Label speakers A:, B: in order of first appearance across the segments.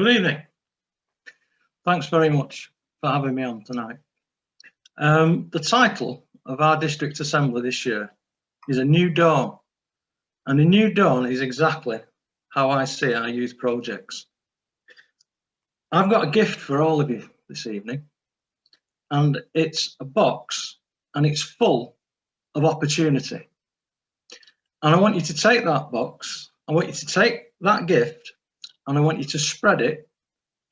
A: Good evening. Thanks very much for having me on tonight. The title of our district assembly this year is A New Dawn, and a new dawn is exactly how I see our youth projects. I've got a gift for all of you this evening, and it's a box, and it's full of opportunity. And I want you to take that box, I want you to take that gift, and I want you to spread it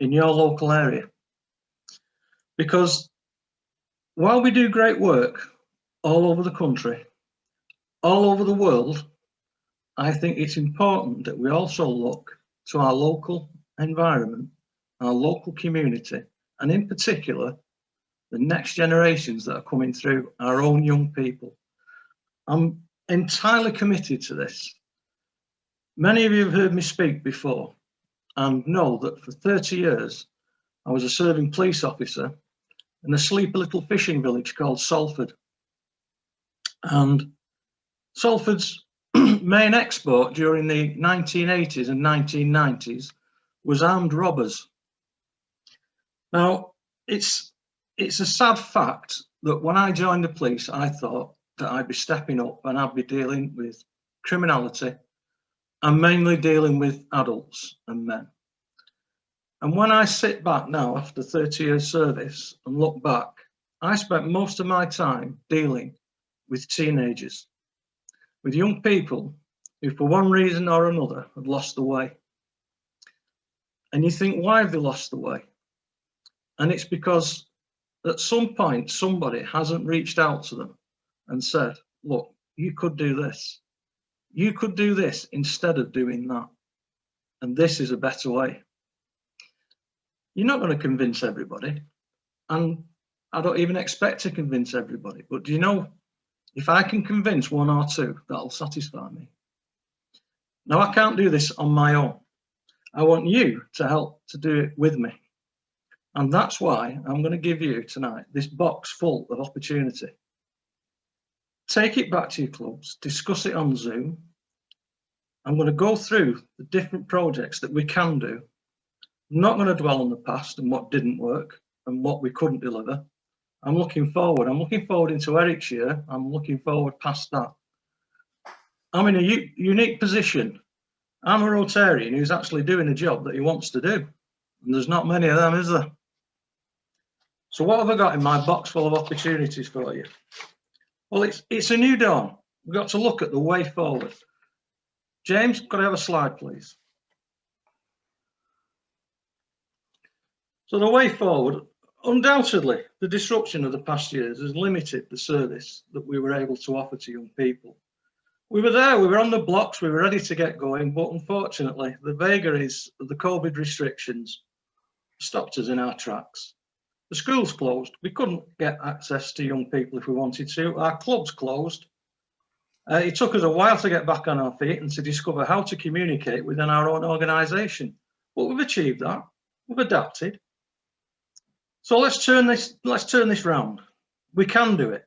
A: in your local area. Because while we do great work all over the country, all over the world, I think it's important that we also look to our local environment, our local community, and in particular, the next generations that are coming through, our own young people. I'm entirely committed to this. Many of you have heard me speak before and know that for 30 years, I was a serving police officer in a sleepy little fishing village called Salford. And Salford's main export during the 1980s and 1990s was armed robbers. Now, it's a sad fact that when I joined the police, I thought that I'd be stepping up and I'd be dealing with criminality and mainly dealing with adults and men. And when I sit back now after 30 years service and look back, I spent most of my time dealing with teenagers, with young people who for one reason or another had lost the way. And you think, why have they lost the way? And it's because at some point somebody hasn't reached out to them and said, look, you could do this. You could do this instead of doing that. And this is a better way. You're not going to convince everybody. And I don't even expect to convince everybody. But do you know, if I can convince one or two, that'll satisfy me. Now, I can't do this on my own. I want you to help to do it with me. And that's why I'm going to give you tonight this box full of opportunity. Take it back to your clubs, discuss it on Zoom. I'm going to go through the different projects that we can do. I'm not going to dwell on the past and what didn't work and what we couldn't deliver. I'm looking forward. I'm looking forward into Eric's year. I'm looking forward past that. I'm in a unique position. I'm a Rotarian who's actually doing a job that he wants to do. And there's not many of them, is there? So what have I got in my box full of opportunities for you? Well, it's a new dawn. We've got to look at the way forward. James, could I have a slide, please? So the way forward, undoubtedly, the disruption of the past years has limited the service that we were able to offer to young people. We were there, we were on the blocks, we were ready to get going, but unfortunately, the vagaries of the COVID restrictions stopped us in our tracks. The schools closed. We couldn't get access to young people if we wanted to. Our clubs closed. It took us a while to get back on our feet and to discover how to communicate within our own organisation. But we've achieved that. We've adapted. So let's turn this round. We can do it.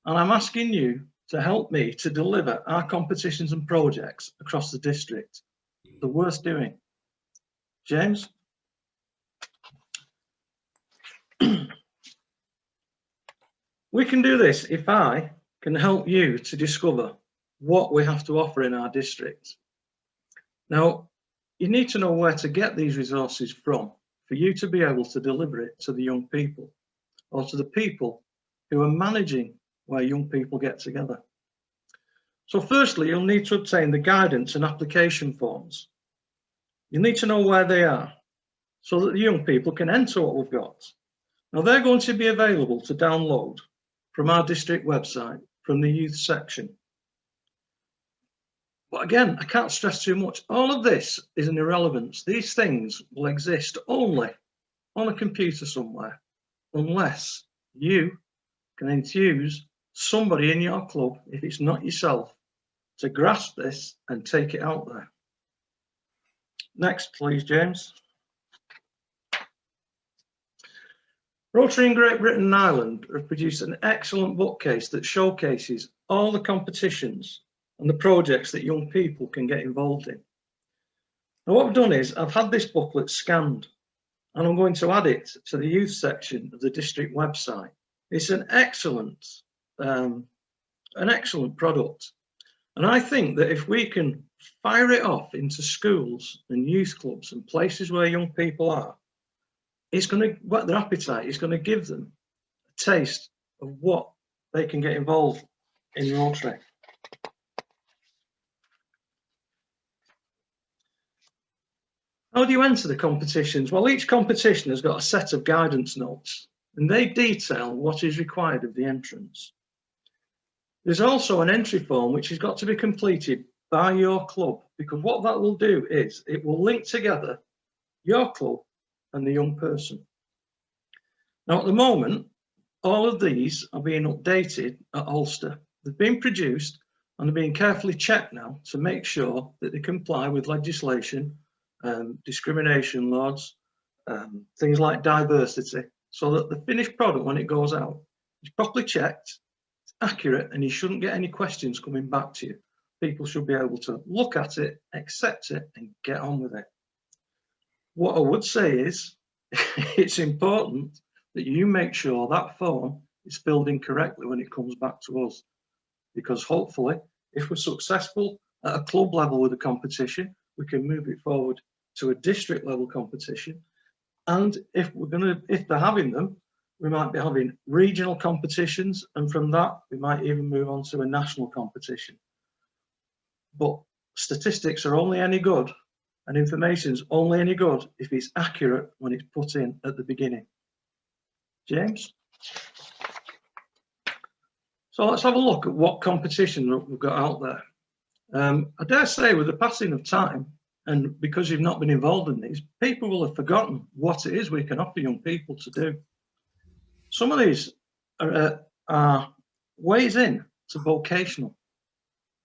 A: And I'm asking you to help me to deliver our competitions and projects across the district. They're worth doing. James? We can do this if I can help you to discover what we have to offer in our district. Now, you need to know where to get these resources from for you to be able to deliver it to the young people or to the people who are managing where young people get together. So firstly, you'll need to obtain the guidance and application forms. You need to know where they are so that the young people can enter what we've got. Now, they're going to be available to download from our district website, from the youth section. But again, I can't stress too much. All of this is an irrelevance. These things will exist only on a computer somewhere, unless you can enthuse somebody in your club, if it's not yourself, to grasp this and take it out there. Next, please, James. Rotary in Great Britain and Ireland have produced an excellent bookcase that showcases all the competitions and the projects that young people can get involved in. Now what I've done is I've had this booklet scanned and I'm going to add it to the youth section of the district website. It's an excellent product. And I think that if we can fire it off into schools and youth clubs and places where young people are, it's going to whet their appetite. It's going to give them a taste of what they can get involved in Rotary. How do you enter the competitions? Well, each competition has got a set of guidance notes and they detail what is required of the entrance. There's also an entry form which has got to be completed by your club, because what that will do is it will link together your club and the young person. Now, at the moment, all of these are being updated at Ulster. They've been produced and are being carefully checked now to make sure that they comply with legislation, discrimination laws, things like diversity, so that the finished product, when it goes out, is properly checked, it's accurate, and you shouldn't get any questions coming back to you. People should be able to look at it, accept it, and get on with it. What I would say is it's important that you make sure that form is filled in correctly when it comes back to us, because hopefully, if we're successful at a club level with a competition, we can move it forward to a district level competition. And if they're having them, we might be having regional competitions, and from that we might even move on to a national competition. But statistics are only any good, and information is only any good if it's accurate when it's put in at the beginning. James? So let's have a look at what competition we've got out there. I dare say with the passing of time, and because you've not been involved in these, people will have forgotten what it is we can offer young people to do. Some of these are ways in to vocational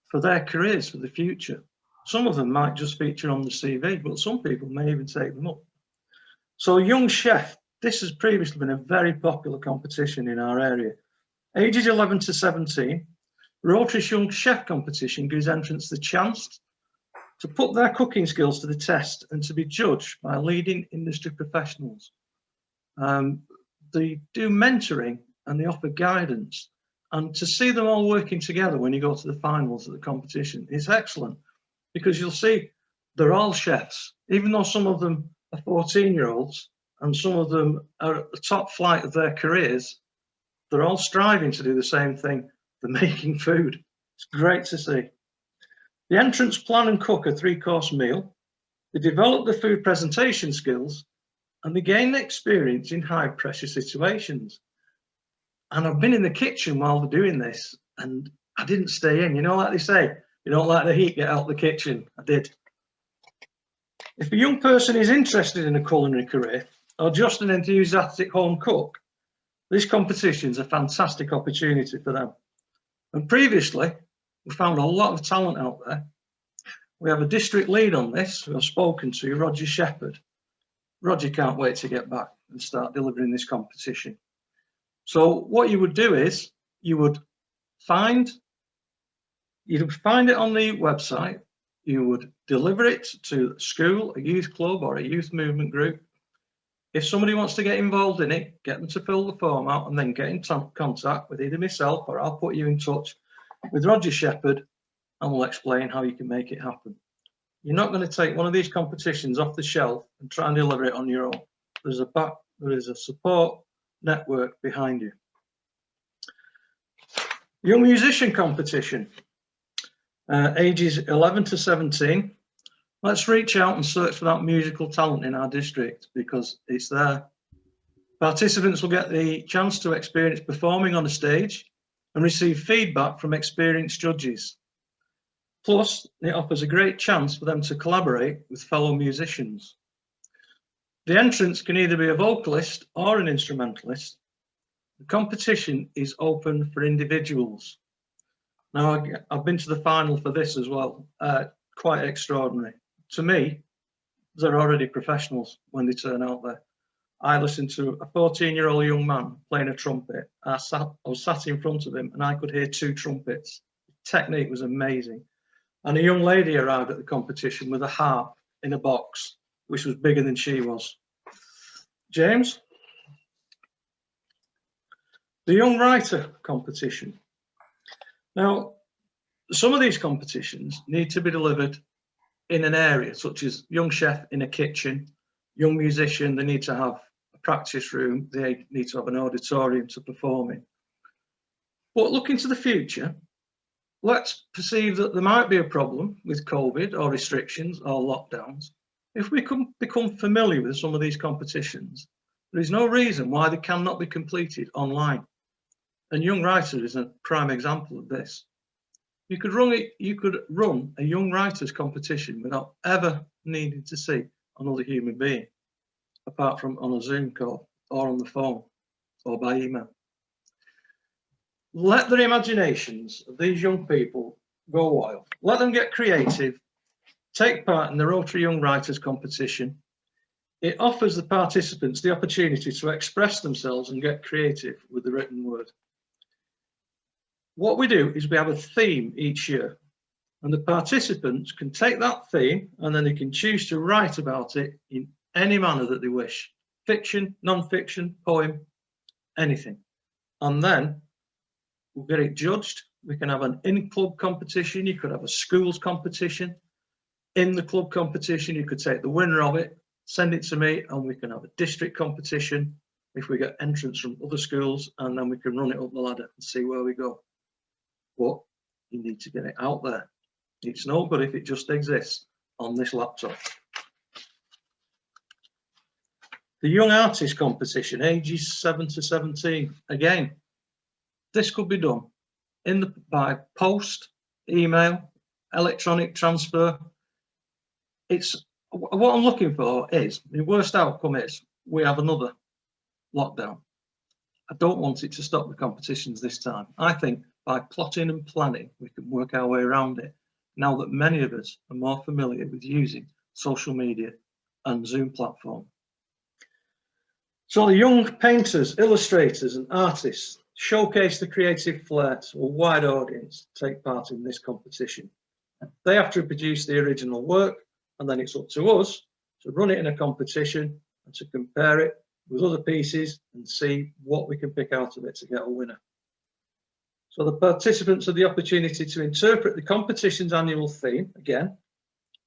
A: for their careers for the future. Some of them might just feature on the CV, but some people may even take them up. So Young Chef, this has previously been a very popular competition in our area. Ages 11 to 17, Rotary's Young Chef competition gives entrants the chance to put their cooking skills to the test and to be judged by leading industry professionals. They do mentoring and they offer guidance, and to see them all working together when you go to the finals of the competition is excellent, because you'll see they're all chefs, even though some of them are 14-year-olds and some of them are at the top flight of their careers. They're all striving to do the same thing. They're making food. It's great to see. The entrants plan and cook a 3-course meal. They develop the food presentation skills and they gain experience in high pressure situations. And I've been in the kitchen while they're doing this and I didn't stay in. You know, like they say, you don't like the heat, get out of the kitchen. I did. If a young person is interested in a culinary career or just an enthusiastic home cook, this competition is a fantastic opportunity for them. And previously, we found a lot of talent out there. We have a district lead on this who I've spoken to, Roger Shepherd. Roger can't wait to get back and start delivering this competition. So what you would do is you would find it on the website, you would deliver it to a school, a youth club or a youth movement group. If somebody wants to get involved in it, get them to fill the form out and then get in contact with either myself or I'll put you in touch with Roger Shepherd and we'll explain how you can make it happen. You're not going to take one of these competitions off the shelf and try and deliver it on your own. There is a support network behind you. Young musician competition, ages 11 to 17. Let's reach out and search for that musical talent in our district because it's there. Participants will get the chance to experience performing on a stage and receive feedback from experienced judges. Plus, it offers a great chance for them to collaborate with fellow musicians. The entrants can either be a vocalist or an instrumentalist. The competition is open for individuals. Now, I've been to the final for this as well. Quite extraordinary. To me, they're already professionals when they turn out there. I listened to a 14-year-old young man playing a trumpet. I was sat in front of him and I could hear 2 trumpets. The technique was amazing. And a young lady arrived at the competition with a harp. in a box, which was bigger than she was. James? The Young Writer competition. Now, some of these competitions need to be delivered in an area, such as young chef in a kitchen, young musician, they need to have a practice room, they need to have an auditorium to perform in. But looking to the future, let's perceive that there might be a problem with COVID or restrictions or lockdowns. If we can become familiar with some of these competitions, there is no reason why they cannot be completed online. And Young Writer is a prime example of this. You could run a young writers competition without ever needing to see another human being, apart from on a Zoom call or on the phone or by email. Let the imaginations of these young people go wild. Let them get creative, take part in the Rotary Young Writers competition. It offers the participants the opportunity to express themselves and get creative with the written word. What we do is we have a theme each year, and the participants can take that theme and then they can choose to write about it in any manner that they wish. Fiction, non-fiction, poem, anything. And then we'll get it judged. We can have an in-club competition. You could have a schools competition. In the club competition, you could take the winner of it, send it to me, and we can have a district competition if we get entrants from other schools, and then we can run it up the ladder and see where we go. But you need to get it out there. It's no good if it just exists on this laptop. The Young Artist competition, ages 7 to 17. Again, this could be done by post, email, electronic transfer. What I'm looking for is, the worst outcome is we have another lockdown. I don't want it to stop the competitions this time. I think by plotting and planning, we can work our way around it, now that many of us are more familiar with using social media and Zoom platform. So the young painters, illustrators and artists showcase the creative flair to a wide audience to take part in this competition. They have to produce the original work, and then it's up to us to run it in a competition and to compare it with other pieces and see what we can pick out of it to get a winner. So the participants have the opportunity to interpret the competition's annual theme again,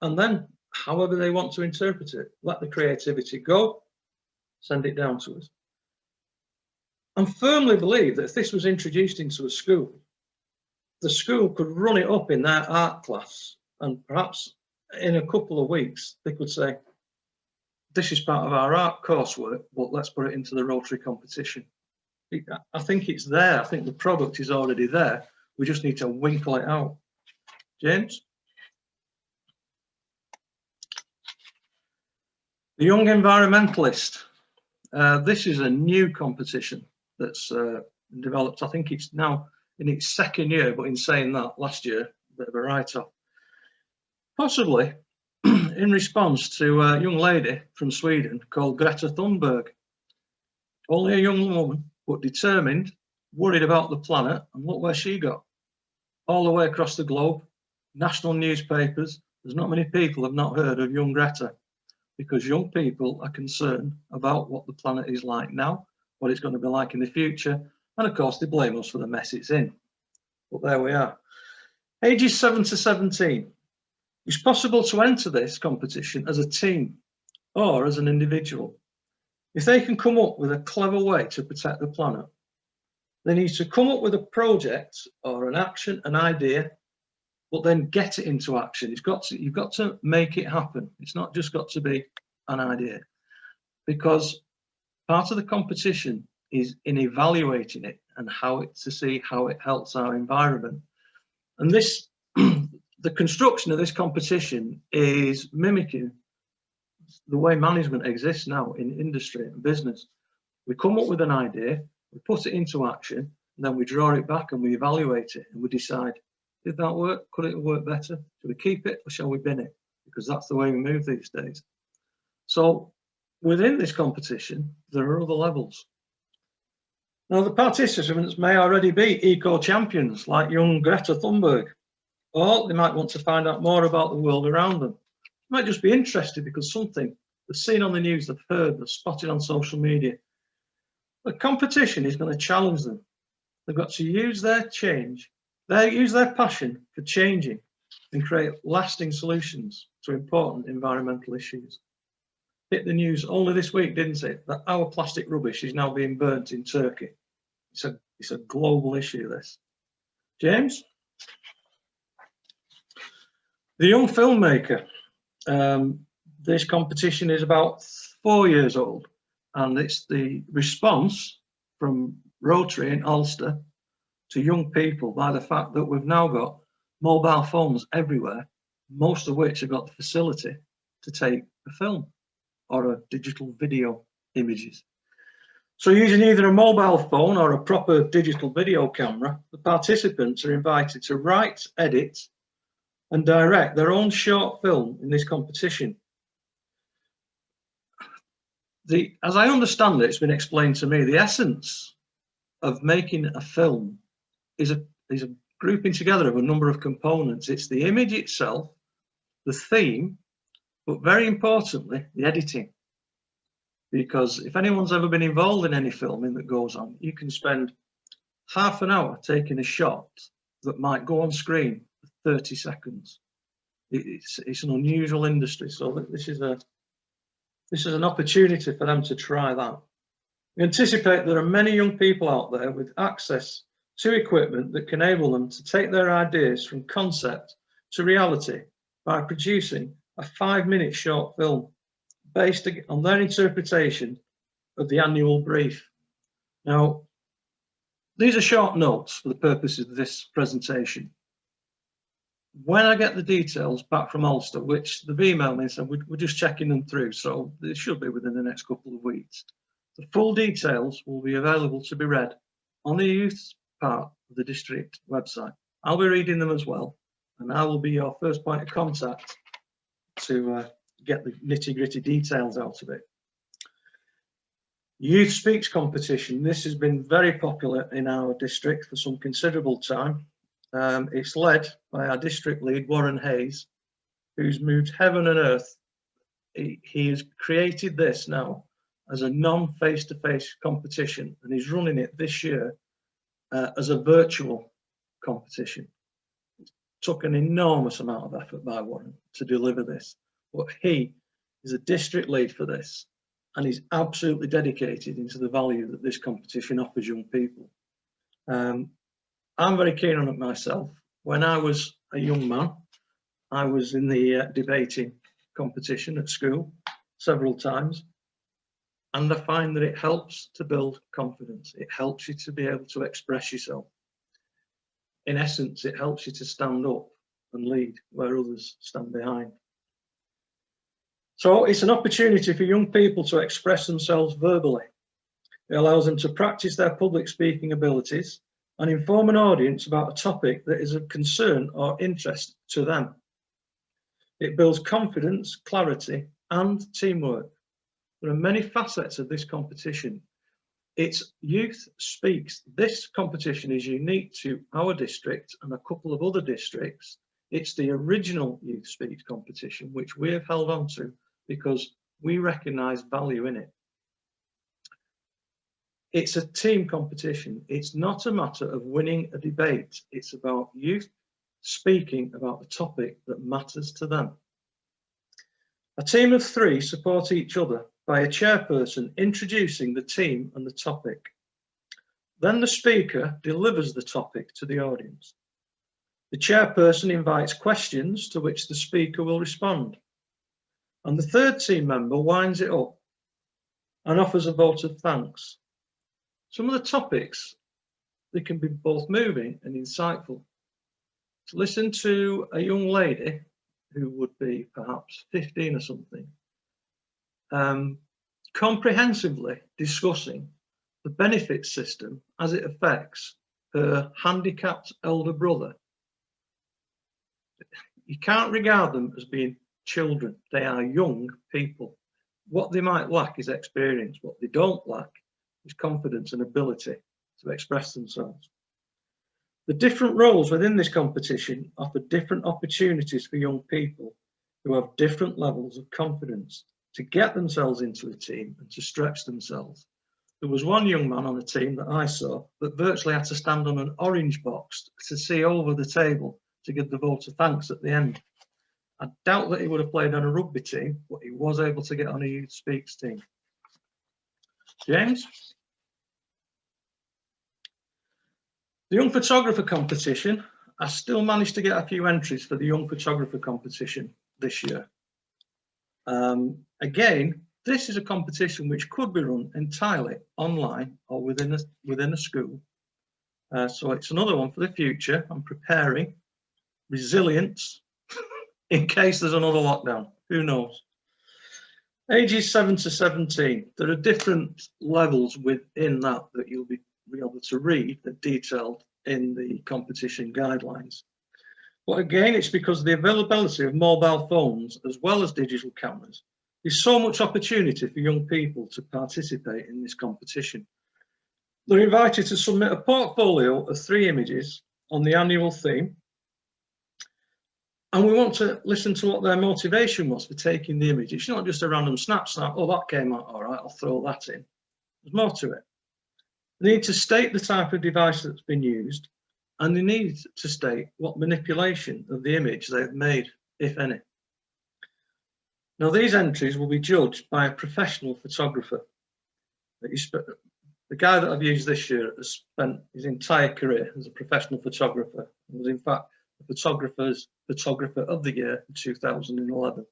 A: and then however they want to interpret it, let the creativity go, send it down to us. I firmly believe that if this was introduced into a school, the school could run it up in their art class, and perhaps in a couple of weeks they could say, this is part of our art coursework, but let's put it into the Rotary competition. I think it's there. I think the product is already there. We just need to winkle it out. James? The Young Environmentalist. This is a new competition that's developed. I think it's now in its second year, but in saying that, last year, a bit of a write-off. Possibly in response to a young lady from Sweden called Greta Thunberg. Only a young woman, but determined, worried about the planet, and look where she got. All the way across the globe, national newspapers, there's not many people have not heard of young Greta, because young people are concerned about what the planet is like now, what it's going to be like in the future, and of course they blame us for the mess it's in. But there we are. Ages 7 to 17. It's possible to enter this competition as a team or as an individual. If they can come up with a clever way to protect the planet, they need to come up with a project or an action, an idea, but then get it into action. You've got to make it happen. It's not just got to be an idea, because part of the competition is in evaluating it and to see how it helps our environment. And this, the construction of this competition is mimicking the way management exists now in industry and business. We come up with an idea, we put it into action, and then we draw it back and we evaluate it and we decide, did that work? Could it work better? Should we keep it or shall we bin it? Because that's the way we move these days. So within this competition, there are other levels. Now the participants may already be eco-champions like young Greta Thunberg, or they might want to find out more about the world around them. might just be interested because something they've seen on the news, they've heard, they've spotted on social media. The competition is going to challenge them. They've got to use their use their passion for changing and create lasting solutions to important environmental issues. Hit the news only this week, didn't it, that our plastic rubbish is now being burnt in Turkey. It's a global issue, this. James? The young filmmaker. This competition is about 4 years old, and it's the response from Rotary in Ulster to young people by the fact that we've now got mobile phones everywhere, most of which have got the facility to take a film or a digital video images. So using either a mobile phone or a proper digital video camera, the participants are invited to write, edit, and direct their own short film in this competition. As I understand it, it's been explained to me, the essence of making a film is a grouping together of a number of components. It's the image itself, the theme, but very importantly, the editing. Because if anyone's ever been involved in any filming that goes on, you can spend half an hour taking a shot that might go on screen for 30 seconds. It's an unusual industry, so this is an opportunity for them to try that. We anticipate there are many young people out there with access to equipment that can enable them to take their ideas from concept to reality by producing a 5-minute short film based on their interpretation of the annual brief. Now, these are short notes for the purposes of this presentation. When I get the details back from Ulster, which they've emailed me and said we're just checking them through, so it should be within the next couple of weeks, the full details will be available to be read on the youth part of the district website. I'll be reading them as well, and I will be your first point of contact to get the nitty-gritty details out of it. Youth Speaks competition. This has been very popular in our district for some considerable time. It's led by our district lead, Warren Hayes, who's moved heaven and earth. He has created this now as a non-face-to-face competition, and he's running it this year as a virtual competition. It took an enormous amount of effort by Warren to deliver this, but he is a district lead for this, and he's absolutely dedicated into the value that this competition offers young people. I'm very keen on it myself. When I was a young man, I was in the debating competition at school several times, and I find that it helps to build confidence. It helps you to be able to express yourself. In essence, it helps you to stand up and lead where others stand behind. So it's an opportunity for young people to express themselves verbally. It allows them to practice their public speaking abilities and inform an audience about a topic that is of concern or interest to them. It builds confidence, clarity, and teamwork. There are many facets of this competition. It's Youth Speaks. This competition is unique to our district and a couple of other districts. It's the original Youth Speaks competition, which we have held on to because we recognise value in it. It's a team competition. It's not a matter of winning a debate. It's about youth speaking about the topic that matters to them. A team of 3 support each other by a chairperson introducing the team and the topic. Then the speaker delivers the topic to the audience. The chairperson invites questions to which the speaker will respond. And the 3rd team member winds it up and offers a vote of thanks. Some of the topics, they can be both moving and insightful. To listen to a young lady who would be perhaps 15 or something, comprehensively discussing the benefit system as it affects her handicapped elder brother. You can't regard them as being children. They are young people. What they might lack is experience. What they don't lack is confidence and ability to express themselves. The different roles within this competition offer different opportunities for young people, who have different levels of confidence to get themselves into a team and to stretch themselves. There was one young man on the team that I saw that virtually had to stand on an orange box to see over the table to give the vote of thanks at the end. I doubt that he would have played on a rugby team, but he was able to get on a youth speaks team. James? The Young Photographer competition, I still managed to get a few entries for the Young Photographer competition this year. Again, this is a competition which could be run entirely online or within a school. So it's another one for the future. I'm preparing resilience in case there's another lockdown. Who knows? Ages 7 to 17. There are different levels within that you'll be able to read that detailed in the competition guidelines. But again, it's because of the availability of mobile phones as well as digital cameras. There's so much opportunity for young people to participate in this competition. They're invited to submit a portfolio of 3 images on the annual theme. And we want to listen to what their motivation was for taking the image. It's not just a random snap, oh, that came out all right, I'll throw that in. There's more to it. They need to state the type of device that's been used, and they need to state what manipulation of the image they've made, if any. Now, these entries will be judged by a professional photographer. The guy that I've used this year has spent his entire career as a professional photographer and was in fact the photographer of the year in 2011.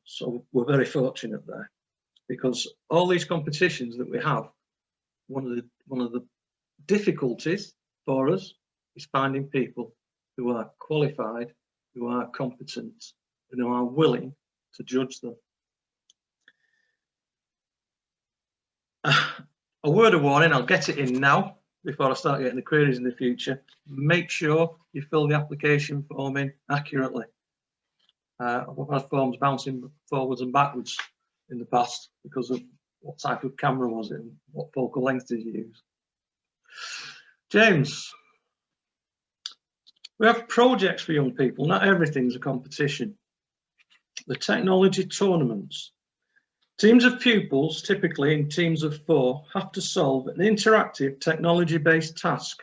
A: So we're very fortunate there, because all these competitions that we have, one of the difficulties for us is finding people who are qualified, who are competent, and who are willing to judge them. A word of warning, I'll get it in now before I start getting the queries in the future. Make sure you fill the application form in accurately. I've had forms bouncing forwards and backwards in the past because of what type of camera was it and what focal length did you use. James, we have projects for young people. Not everything's a competition. The technology tournaments. Teams of pupils, typically in teams of 4, have to solve an interactive technology-based task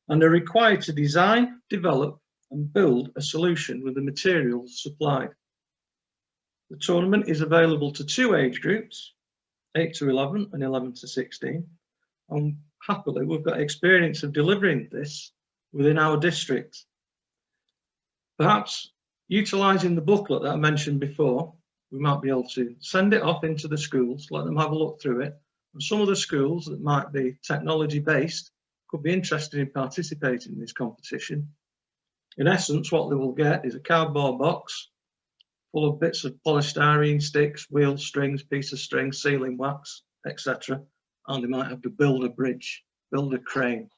A: and are required to design, develop, and build a solution with the materials supplied. The tournament is available to 2 age groups, 8 to 11 and 11 to 16. And happily, we've got experience of delivering this within our district. Perhaps utilising the booklet that I mentioned before, we might be able to send it off into the schools, let them have a look through it. And some of the schools that might be technology based could be interested in participating in this competition. In essence, what they will get is a cardboard box full of bits of polystyrene, sticks, wheels, strings, piece of string, sealing wax, etc. And they might have to build a bridge, build a crane,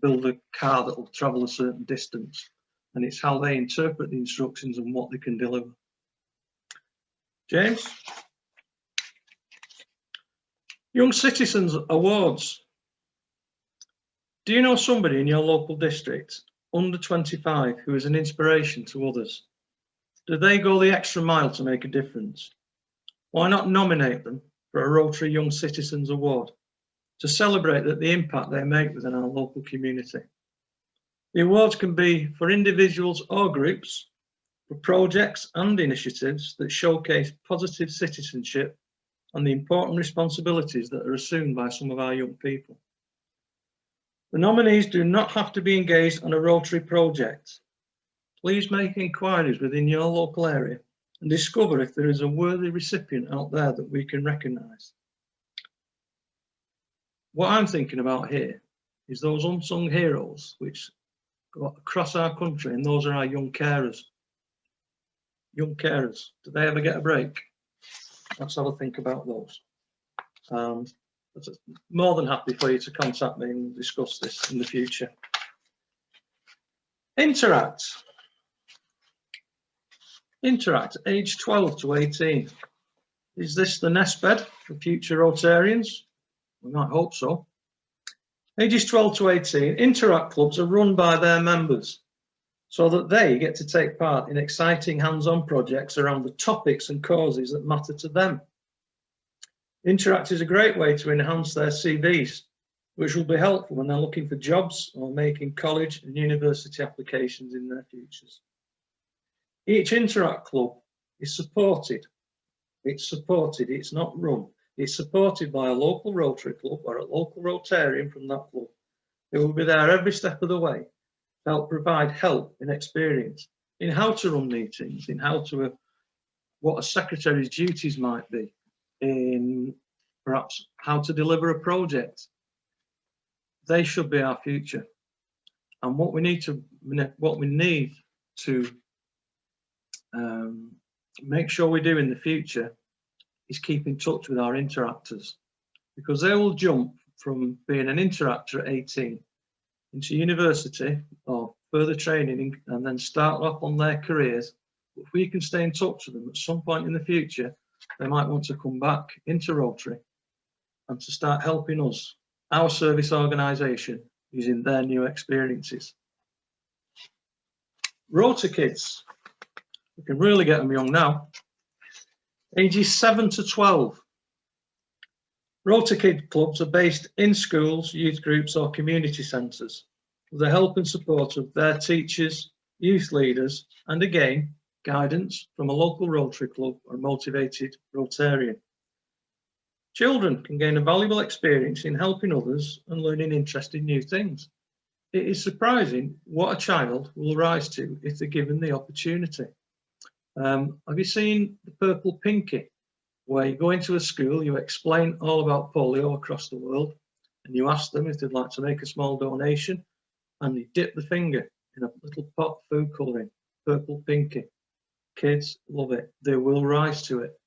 A: build a car that will travel a certain distance. And it's how they interpret the instructions and what they can deliver. James? Young Citizens Awards. Do you know somebody in your local district under 25 who is an inspiration to others? Do they go the extra mile to make a difference? Why not nominate them for a Rotary Young Citizens Award to celebrate the impact they make within our local community? The awards can be for individuals or groups, for projects and initiatives that showcase positive citizenship and the important responsibilities that are assumed by some of our young people. The nominees do not have to be engaged on a Rotary project. Please make inquiries within your local area and discover if there is a worthy recipient out there that we can recognise. What I'm thinking about here is those unsung heroes which go across our country, and those are our young carers. Young carers, do they ever get a break? Let's have a think about those. I'm more than happy for you to contact me and discuss this in the future. Interact. Interact, age 12 to 18. Is this the nest bed for future Rotarians? We might hope so. Ages 12 to 18, Interact clubs are run by their members. so that they get to take part in exciting hands-on projects around the topics and causes that matter to them. Interact is a great way to enhance their CVs, which will be helpful when they're looking for jobs or making college and university applications in their futures. Each Interact club is supported. It's supported, it's not run. It's supported by a local Rotary club or a local Rotarian from that club. It will be there every step of the way to help provide help and experience in how to run meetings, in how to, what a secretary's duties might be, in perhaps how to deliver a project. They should be our future. And what we need to make sure we do in the future is keep in touch with our interactors, because they will jump from being an interactor at 18 into university or further training and then start off on their careers. If we can stay in touch with them at some point in the future, they might want to come back into Rotary and to start helping us, our service organisation, using their new experiences. Rotary kids, we can really get them young now, ages 7 to 12. Rotary Kid clubs are based in schools, youth groups or community centres with the help and support of their teachers, youth leaders and again, guidance from a local Rotary club or a motivated Rotarian. Children can gain a valuable experience in helping others and learning interesting new things. It is surprising what a child will rise to if they're given the opportunity. Have you seen the Purple Pinky, where you go into a school, you explain all about polio across the world, and you ask them if they'd like to make a small donation, and you dip the finger in a little pot of food colouring, Purple Pinky. Kids love it. They will rise to it.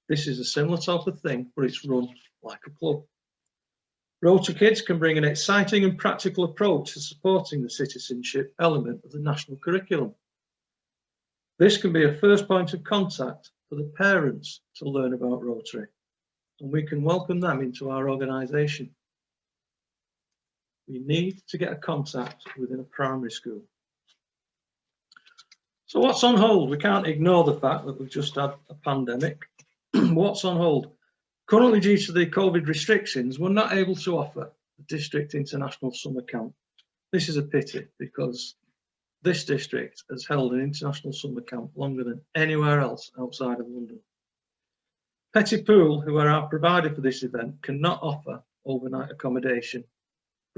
A: This is a similar type of thing, but it's run like a club. Rotary Kids can bring an exciting and practical approach to supporting the citizenship element of the national curriculum. This can be a first point of contact for the parents to learn about Rotary, and we can welcome them into our organisation. We need to get a contact within a primary school. So what's on hold? We can't ignore the fact that we've just had a pandemic. What's on hold? Currently, due to the COVID restrictions, we're not able to offer a district international summer camp. This is a pity, because this district has held an international summer camp longer than anywhere else outside of London. Pettypool, who are our provider for this event, cannot offer overnight accommodation,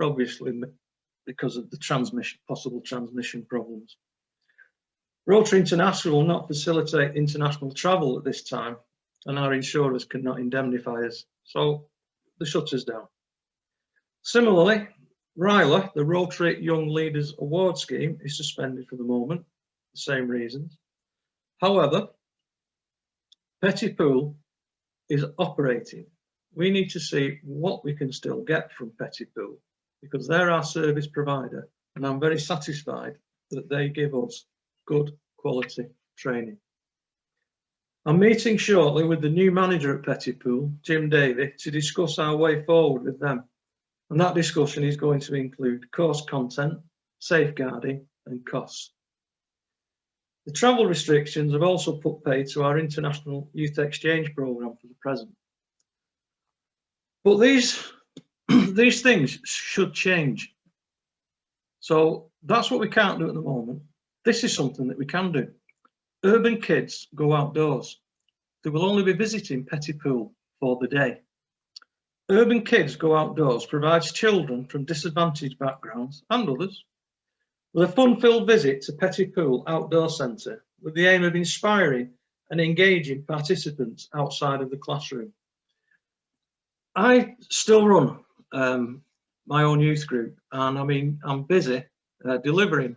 A: obviously because of the possible transmission problems. Rotary International will not facilitate international travel at this time, and our insurers cannot indemnify us, so the shutter's down. Similarly, RYLA, the Rotary Young Leaders Award Scheme, is suspended for the moment, the same reasons. However, Pettypool is operating. We need to see what we can still get from Pettypool, because they're our service provider, and I'm very satisfied that they give us good quality training. I'm meeting shortly with the new manager at Pettypool, Jim Davey, to discuss our way forward with them. And that discussion is going to include course content, safeguarding and costs. The travel restrictions have also put paid to our international youth exchange programme for the present. But these things should change. So that's what we can't do at the moment. This is something that we can do. Urban kids go outdoors. They will only be visiting Pettypool for the day. Urban Kids Go Outdoors provides children from disadvantaged backgrounds and others with a fun-filled visit to Pettypool Outdoor Centre with the aim of inspiring and engaging participants outside of the classroom. I still run my own youth group, and I'm busy delivering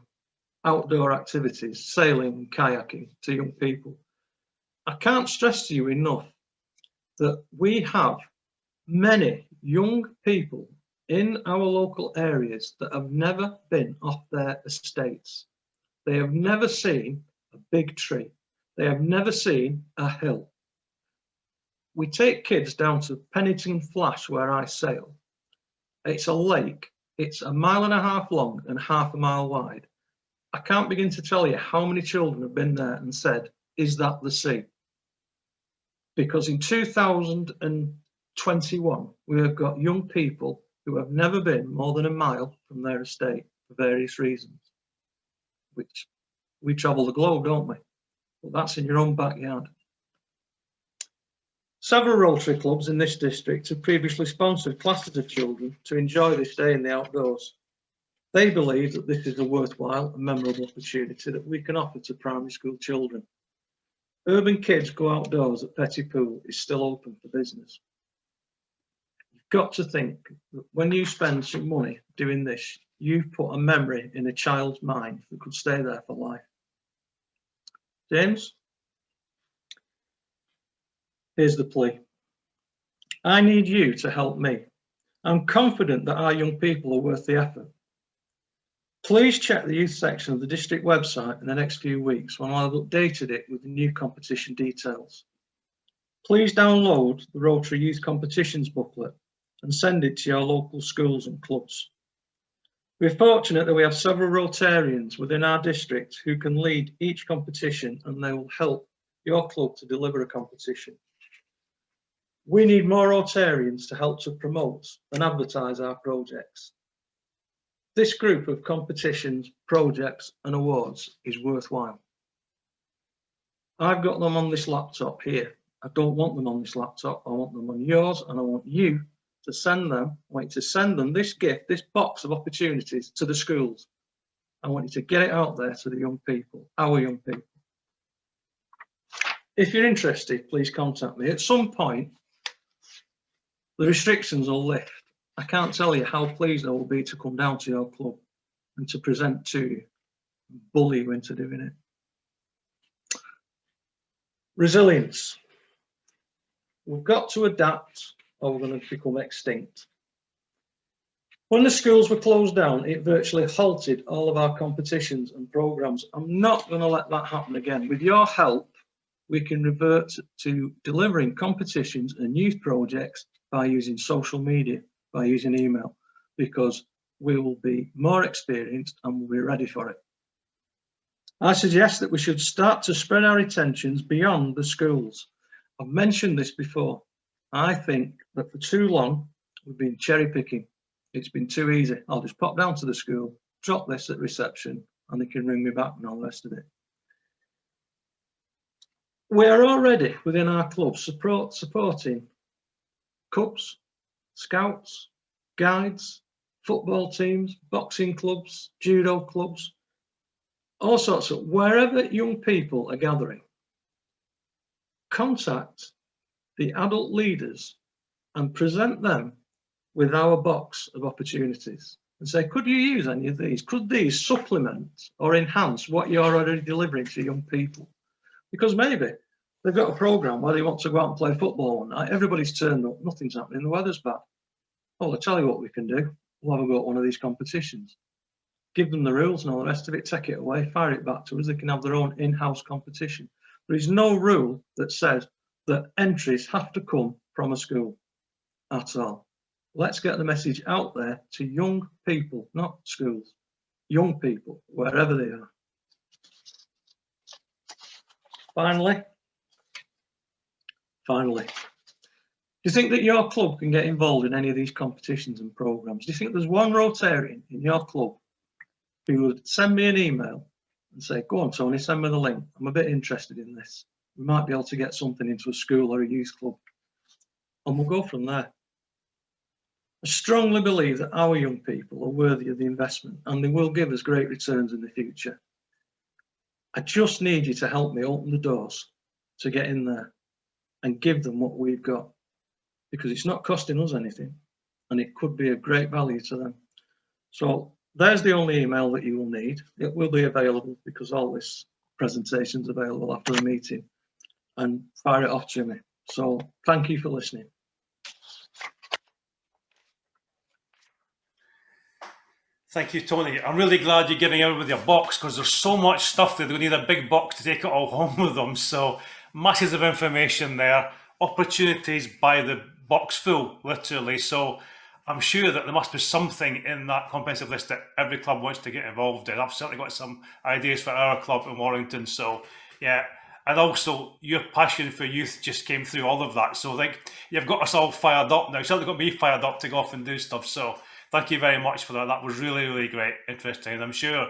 A: outdoor activities, sailing and kayaking to young people. I can't stress to you enough that we have many young people in our local areas that have never been off their estates. They have never seen a big tree. They have never seen a hill. We take kids down to Pennington Flash, where I sail. It's a lake. It's 1.5 miles long and 1/2 mile wide. I can't begin to tell you how many children have been there and said, is that the sea? Because in 2021, we have got young people who have never been more than a mile from their estate for various reasons, which we travel the globe, don't we? Well, that's in your own backyard. Several Rotary clubs in this district have previously sponsored classes of children to enjoy this day in the outdoors. They believe that this is a worthwhile and memorable opportunity that we can offer to primary school children. Urban Kids Go Outdoors at Petty Pool is still open for business. You've got to think that when you spend some money doing this, you've put a memory in a child's mind that could stay there for life. James, here's the plea. I need you to help me. I'm confident that our young people are worth the effort. Please check the youth section of the district website in the next few weeks when I've updated it with the new competition details. Please download the Rotary Youth Competitions booklet and send it to your local schools and clubs. We're fortunate that we have several Rotarians within our district who can lead each competition, and they will help your club to deliver a competition. We need more Rotarians to help to promote and advertise our projects. This group of competitions, projects and awards is worthwhile. I've got them on this laptop here. I don't want them on this laptop. I want them on yours, and I want you to send them. I want you to send them this gift, this box of opportunities to the schools. I want you to get it out there to the young people, our young people. If you're interested, please contact me. At some point, the restrictions will lift. I can't tell you how pleased I will be to come down to your club and to present to you, bully you into doing it. Resilience. We've got to adapt or we're going to become extinct. When the schools were closed down, it virtually halted all of our competitions and programs. I'm not going to let that happen again. With your help, we can revert to delivering competitions and youth projects by using social media, by using email, because we will be more experienced and we'll be ready for it. I suggest that we should start to spread our attentions beyond the schools. I've mentioned this before. I think that for too long we've been cherry picking. It's been too easy. I'll just pop down to the school, drop this at reception, and they can ring me back and all the rest of it. We are already within our club supporting cups, scouts, guides, football teams, boxing clubs, judo clubs, all sorts of, wherever young people are gathering, contact the adult leaders and present them with our box of opportunities and say, could you use any of these? Could these supplement or enhance what you're already delivering to young people? Because maybe they've got a program where they want to go out and play football one night. Everybody's turned up, nothing's happening, the weather's bad. Oh, I'll tell you what we can do. We'll have a go at one of these competitions. Give them the rules and all the rest of it, take it away, fire it back to us. They can have their own in-house competition. There is no rule that says that entries have to come from a school at all. Let's get the message out there to young people, not schools, young people, wherever they are. Finally, do you think that your club can get involved in any of these competitions and programs? Do you think there's one Rotarian in your club who would send me an email and say, go on, Tony, send me the link. I'm a bit interested in this. We might be able to get something into a school or a youth club. And we'll go from there. I strongly believe that our young people are worthy of the investment and they will give us great returns in the future. I just need you to help me open the doors to get in there and give them what we've got, because it's not costing us anything and it could be of great value to them. So there's the only email that you will need. It will be available because all this presentation is available after the meeting, and fire it off to me. So thank you for listening.
B: Thank you, Tony. I'm really glad you're giving everybody a box, because there's so much stuff that they need a big box to take it all home with them. So masses of information there, opportunities by the box full, literally. So I'm sure that there must be something in that comprehensive list that every club wants to get involved in. I've certainly got some ideas for our club in Warrington. So, yeah. And also, your passion for youth just came through all of that. So, like, you've got us all fired up now. You certainly got me fired up to go off and do stuff. So, thank you very much for that. That was really, really great, interesting. And I'm sure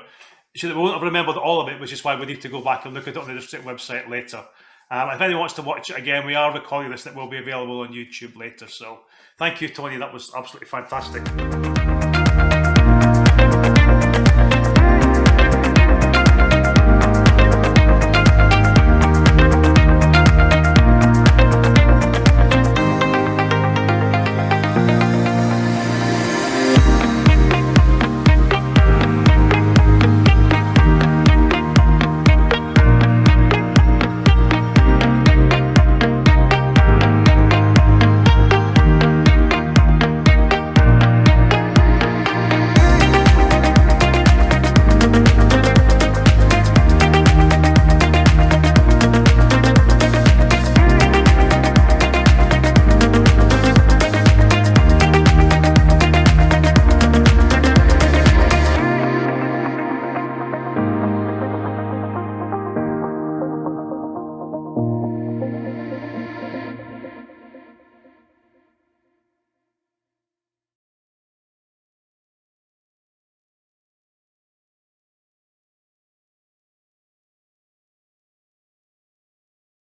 B: we won't have remembered all of it, which is why we need to go back and look at it on the district website later. If anyone wants to watch it again, we are recording this. That will be available on YouTube later. So, thank you, Tony. That was absolutely fantastic.